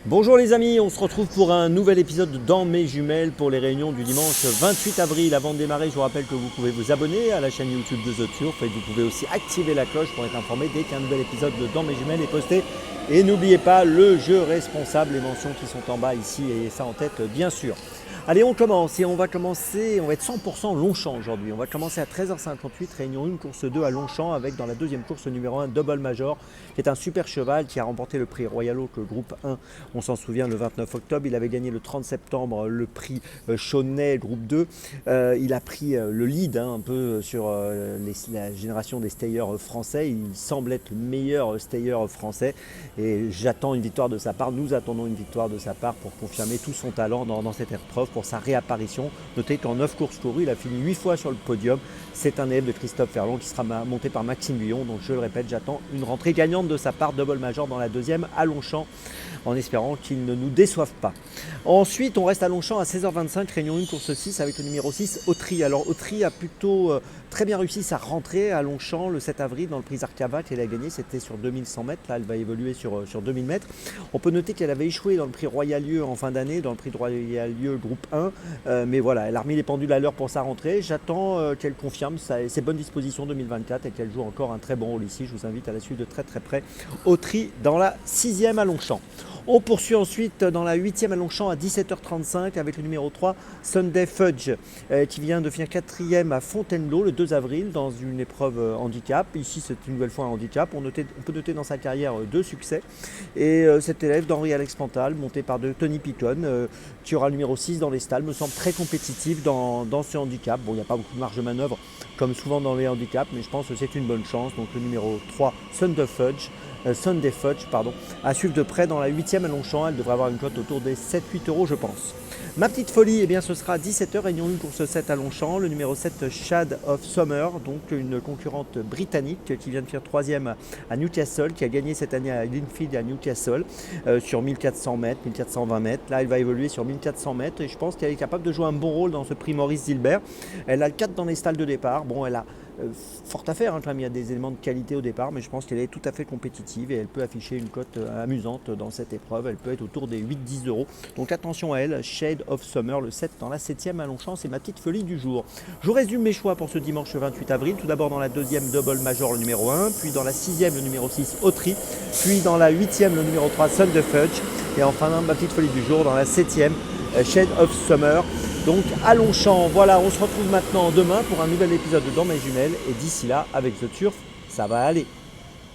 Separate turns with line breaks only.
Bonjour les amis, on se retrouve pour un nouvel épisode de Dans mes jumelles pour les réunions du dimanche 28 avril. Avant de démarrer, je vous rappelle que vous pouvez vous abonner à la chaîne YouTube de The Turf et vous pouvez aussi activer la cloche pour être informé dès qu'un nouvel épisode de Dans mes jumelles est posté. Et n'oubliez pas le jeu responsable, les mentions qui sont en bas ici et ça en tête bien sûr. Allez, on commence et on va être 100% Longchamp aujourd'hui. On va commencer à 13h58, réunion 1, course 2 à Longchamp avec dans la deuxième course numéro 1, Double Major, qui est un super cheval qui a remporté le prix Royal Oak groupe 1. On s'en souvient le 29 octobre, il avait gagné le 30 septembre le prix Chaunet groupe 2. Il a pris le lead un peu sur la génération des stayers français. Il semble être le meilleur stayer français et j'attends une victoire de sa part. Nous attendons une victoire de sa part pour confirmer tout son talent dans cette épreuve pour sa réapparition. Notez qu'en 9 courses courues, il a fini 8 fois sur le podium. C'est un élève de Christophe Ferland qui sera monté par Maxime Buyon. Donc je le répète, j'attends une rentrée gagnante de sa part, Double Major dans la deuxième à Longchamp, en espérant qu'il ne nous déçoive pas. Ensuite, on reste à Longchamp à 16h25, réunion 1, course 6 avec le numéro 6, Autry. Alors Autry a plutôt très bien réussi sa rentrée à Longchamp le 7 avril dans le prix Arcava qu'elle a gagné. C'était sur 2100 mètres, là elle va évoluer sur 2000 mètres. On peut noter qu'elle avait échoué dans le prix Royal Lieu en fin d'année, dans le prix de Royal Lieu groupe 1. Mais voilà, elle a remis les pendules à l'heure pour sa rentrée. J'attends qu'elle confirme ses bonnes dispositions 2024 et qu'elle joue encore un très bon rôle ici. Je vous invite à la suivre de très très près. Autry dans la 6e à Longchamp. On poursuit ensuite dans la 8e à Longchamp à 17h35 avec le numéro 3, Sunday Fudge, qui vient de finir 4e à Fontainebleau le 2 avril dans une épreuve handicap. Ici, c'est une nouvelle fois un handicap. On peut noter dans sa carrière 2 succès. Et cet élève d'Henri-Alex Pantal, monté par Tony Picon, qui aura le numéro 6 dans les stalles, me semble très compétitif dans ce handicap. Bon, il n'y a pas beaucoup de marge de manœuvre, comme souvent dans les handicaps, mais je pense que c'est une bonne chance. Donc le numéro 3, Sunday Fudge, à suivre de près dans la 8e à Longchamp. Elle devrait avoir une cote autour des 7-8 euros, je pense. Ma petite folie, eh bien, ce sera à 17h, réunion 1, course 7 à Longchamp. Le numéro 7, Shade of Summer, donc une concurrente britannique qui vient de faire 3e à Newcastle, qui a gagné cette année à Linfield et à Newcastle sur 1400 mètres, 1420 mètres. Là, elle va évoluer sur 1400 mètres et je pense qu'elle est capable de jouer un bon rôle dans ce prix Maurice Zilbert. Elle a le 4 dans les stalles de départ. Bon, elle a fort à faire, quand même. Il y a des éléments de qualité au départ, mais je pense qu'elle est tout à fait compétitive et elle peut afficher une cote amusante dans cette épreuve. Elle peut être autour des 8-10 euros. Donc attention à elle, Shade of Summer, le 7 dans la 7e à Longchamp, c'est ma petite folie du jour. Je vous résume mes choix pour ce dimanche 28 avril. Tout d'abord dans la 2e, Double Major, le numéro 1, puis dans la 6e, le numéro 6, Autry, puis dans la 8e, le numéro 3, Sunday Fudge, et enfin ma petite folie du jour dans la 7e, Shade of Summer. Donc à Longchamp, voilà, on se retrouve maintenant demain pour un nouvel épisode de Dans mes jumelles et d'ici là, avec The Turf, ça va aller.